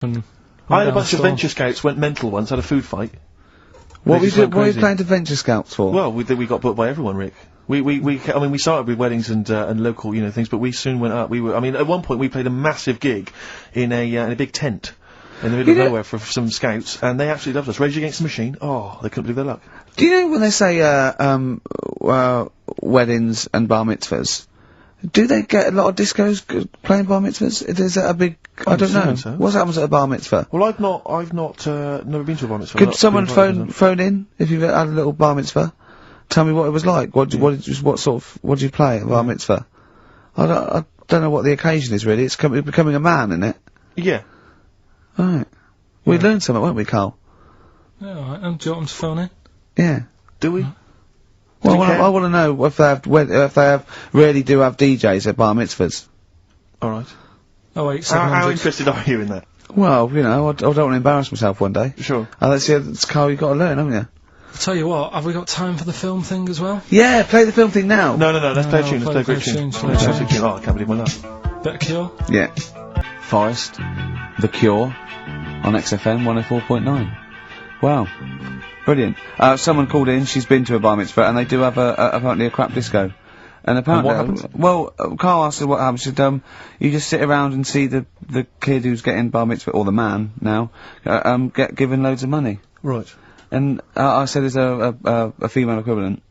And I had a bunch of Venture Scouts went mental once, had a food fight. What were you playing to Venture Scouts for? Well, we got booked by everyone, Rick. I mean, we started with weddings and local, things, but we soon went up. At one point we played a massive gig in a big tent in the middle of nowhere for some scouts, and they absolutely loved us. Rage Against the Machine. Oh, they couldn't believe their luck. Do you know when they say, weddings and bar mitzvahs, do they get a lot of discos playing bar mitzvahs? Is that a big... I don't know. So. What happens at a bar mitzvah? Well, I've not, never been to a bar mitzvah. Could someone phone in if you've had a little bar mitzvah? Tell me what it was like. What did you play at a bar mitzvah? I don't know what the occasion is really. It's becoming a man, isn't it? Yeah. Right. We learned something, won't we, Carl? Yeah, alright. Do you want them to phone in? Yeah. Do we? Well, I want to know if they really do have DJs at bar mitzvahs. All right. Oh wait, how interested are you in that? Well, I don't want to embarrass myself one day. Sure. That's Carl, you've got to learn, haven't you? I'll tell you what, have we got time for the film thing as well? Yeah, play the film thing now. No, let's play a tune, let's play a great tune. Oh, I can't believe my luck. Bit of Cure? Yeah. Forest, The Cure, on XFM 104.9. Wow. Brilliant. Someone called in, she's been to a bar mitzvah, and they do have apparently a crap disco. And apparently, what happens? Well, Carl asked her what happens. She said, you just sit around and see the kid who's getting bar mitzvah, or the man now, get given loads of money. Right. And I said there's a female equivalent,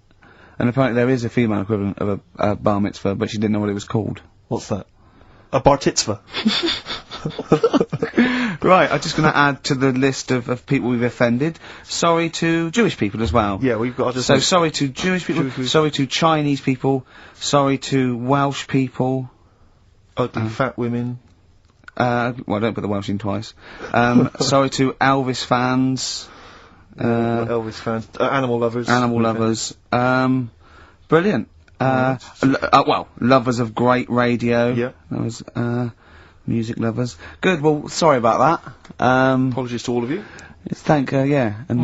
and apparently there is a female equivalent of a bar mitzvah, but she didn't know what it was called. What's that? A bar titzvah. Right, I'm just going to add to the list of people we've offended. Sorry to Jewish people as well. Yeah, we've got to... So sorry to Jewish people, sorry to Chinese people, to Welsh people. Ugly fat women. Well, don't put the Welsh in twice. Sorry to Elvis fans. Elvis fans. Animal lovers. Animal lovers. Brilliant. Well, lovers of great radio. Yeah. That was, music lovers. Good, well, sorry about that. Apologies to all of you. Yeah, and,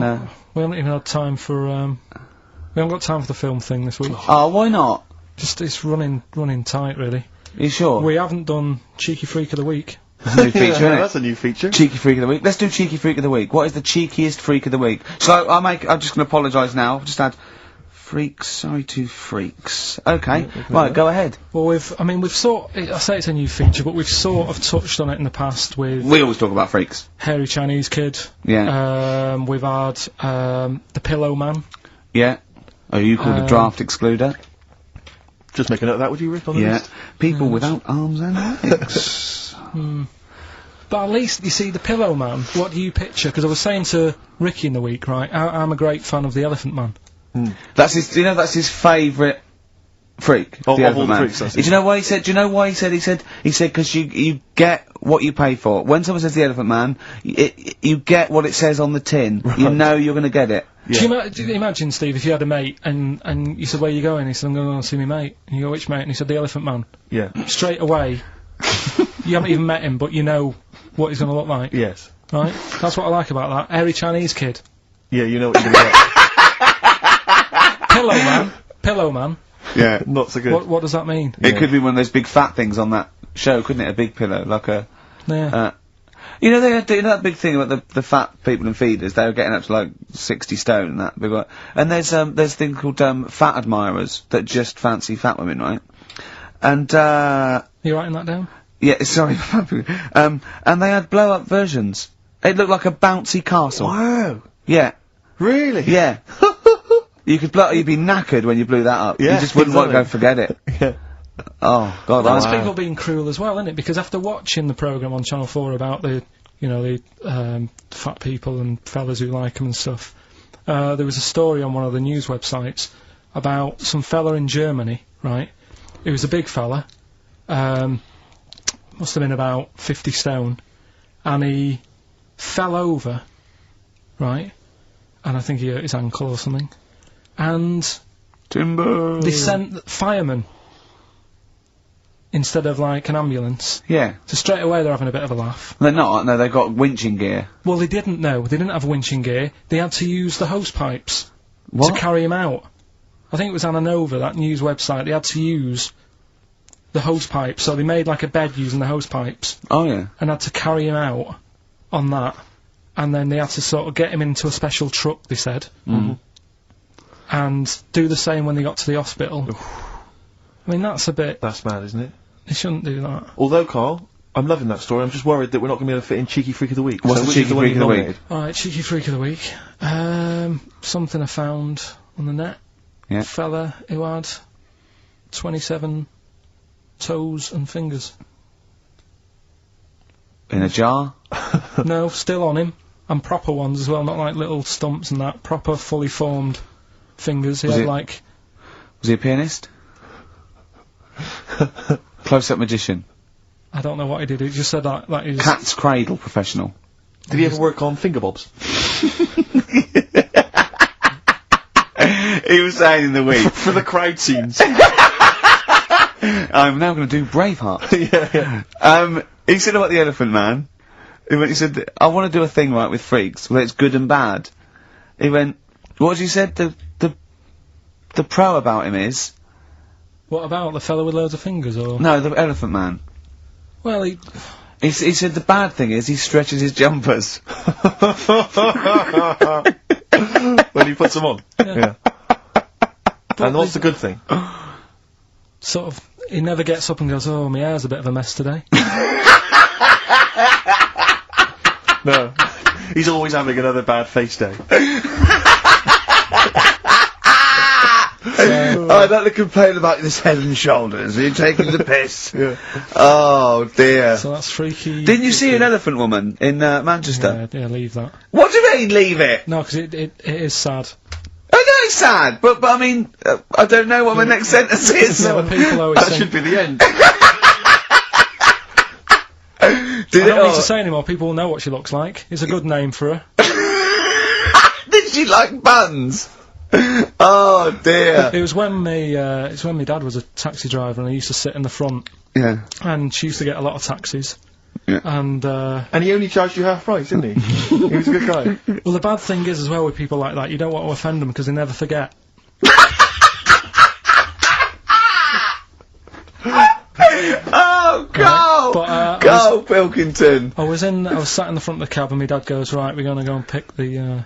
we haven't even had time for, we haven't got time for the film thing this week. Oh, why not? Just, it's running tight, really. Are you sure? We haven't done Cheeky Freak of the Week. That's a new feature, isn't it? That's a new feature. Cheeky Freak of the Week. Let's do Cheeky Freak of the Week. What is the cheekiest freak of the week? So, I'm just gonna apologise now. I've just had freaks, sorry to freaks. Okay, right, go ahead. Well, I say it's a new feature, but we've sort of touched on it in the past with... We always talk about freaks. Hairy Chinese Kid. Yeah. We've had, the Pillow Man. Yeah. Oh, you called a draft excluder. Just make a note of that, would you, Rick, on the list? People without arms and legs. But at least, you see, the Pillow Man, what do you picture? Because I was saying to Ricky in the week, right, I'm a great fan of the Elephant Man. That's his favourite freak. Of the all the man. freaks, Do you know why he said? Do you know why he said? He said because you get what you pay for. When someone says the Elephant Man, you get what it says on the tin. Right. You know you're going to get it. Yeah. Do you imagine, Steve, if you had a mate and you said, where are you going? He said, I'm going to go and see my mate. And you go, which mate? And he said, the Elephant Man. Yeah. Straight away, you haven't even met him, but you know what he's going to look like. Yes. Right? That's what I like about that. Hairy Chinese Kid. Yeah, you know what you're going to get. Pillow Man. Yeah. Not so good. What does that mean? It could be one of those big fat things on that show, couldn't it? A big pillow, like a... Yeah. You know, they had that big thing about the fat people and feeders. They were getting up to like 60 stone and that big one. And there's a thing called fat admirers that just fancy fat women, right? And You writing that down? Yeah, sorry. And they had blow up versions. It looked like a bouncy castle. Wow. Yeah. Really? Yeah. You'd be knackered when you blew that up. Yeah, you just wouldn't want to go forget it. Yeah. Oh, God. Well, that's people being cruel as well, isn't it? Because after watching the programme on Channel 4 about the fat people and fellas who like them and stuff, there was a story on one of the news websites about some fella in Germany, right? He was a big fella, must have been about 50 stone, and he fell over, right? And I think he hurt his ankle or something. And timber. They sent firemen instead of like an ambulance. Yeah. So straight away they're having a bit of a laugh. They're not. No, they've got winching gear. Well, they didn't know. They didn't have winching gear. They had to use the hose pipes to carry him out. I think it was Anna Nova, that news website. They had to use the hose pipes, so they made like a bed using the hose pipes. Oh yeah. And had to carry him out on that, and then they had to sort of get him into a special truck, they said, and do the same when they got to the hospital. I mean, that's a bit... That's mad, isn't it? They shouldn't do that. Although, Carl, I'm loving that story. I'm just worried that we're not going to be able to fit in Cheeky Freak of the Week. What's So the which is Cheeky one Freak you've of the Week? nominated? Alright, Cheeky Freak of the Week. Something I found on the net. Yeah. Fella who had 27 toes and fingers. In a jar? No, still on him. And proper ones as well, not like little stumps and that. Proper, fully formed fingers. He Was had it- like... Was he a pianist? Close-up magician? I don't know what he did. He just said that he's... Cat's cradle professional? Did he ever work on finger bobs? He was saying in the week. For the crowd scenes. I'm now going to do Braveheart. Yeah. He said about the Elephant Man. He said, I want to do a thing right with freaks, where it's good and bad. He went, what did you said? The pro about him is? What about the fella with loads of fingers, or...? No, the Elephant Man. Well, he... He said the bad thing is he stretches his jumpers. When he puts them on. Yeah. And what's the good thing? Sort of... He never gets up and goes, oh, my hair's a bit of a mess today. No. He's always having another bad face day. I'd like to complain about this head and shoulders. Are you taking the piss? Yeah. Oh, dear. So that's freaky. Didn't you see an elephant woman in Manchester? Yeah, leave that. What do you mean, leave it? No, because it is sad. I know it's sad, but I mean, I don't know what my next sentence is. Yeah, but people always That think... should be the end. Did I don't need oh, to say anymore, people will know what she looks like. It's a good name for her. Did she like buns? Oh dear. It was when it's when my dad was a taxi driver and I used to sit in the front, Yeah. and she used to get a lot of taxis. Yeah. And, And he only charged you half price, didn't he? He was a good guy. well, the bad thing is as well with people like that, you don't want to offend them because they never forget. Oh, go! But, Go, Pilkington! I was sat in the front of the cab and my dad goes, right, we're going to go and pick the,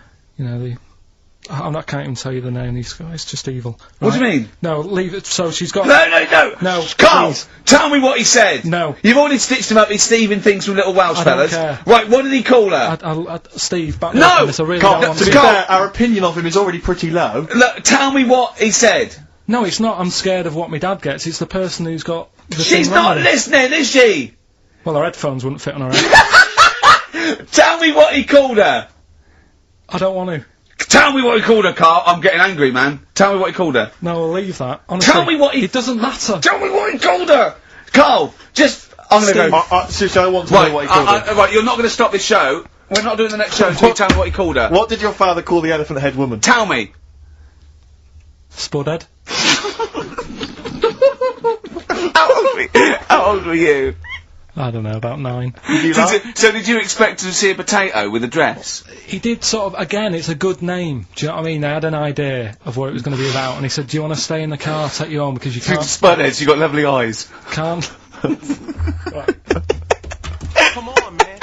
I can't even tell you the name of these guys, it's just evil. What do you Right? mean? No, leave it, so she's got... No! No, Carl! please. Tell me what he said! No. You've already stitched him up with Stephen things from Little Welsh I don't fellas. care. Right, what did he call her? Steve, back No! me up on this, I really Carl, don't want to be to... fair, our opinion of him is already pretty low. Look, tell me what he said. No, it's not, I'm scared of what my dad gets, it's the person who's got the She's thing wrong not with it. listening, is she? Well, her headphones wouldn't fit on her head. Tell me what he called her. I don't want to. Tell me what he called her, Carl. I'm getting angry, man. Tell me what he called her. No, I'll leave that. Honestly, Tell me what he... It doesn't matter. Tell me what he called her! Carl, just... I'm gonna Steve. go... Seriously, I want to know what he called her. Right, you're not gonna stop this show. We're not doing the next show until you tell me what he called her. What did your father call the elephant head woman? Tell me. Spudhead. How old were you? I don't know, about 9. Did you laugh? So did you expect to see a potato with a dress? He did sort of, again, it's a good name. Do you know what I mean? I had an idea of what it was going to be about, and he said, do you want to stay in the car, I'll take you home, because you can't... Spudheads, you got lovely eyes. Can't. Come on, man.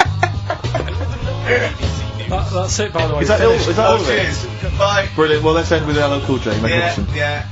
That's it, by the way. Is that all of it? Bye. Brilliant. Well, let's end with LL Cool J. Make it awesome. Yeah.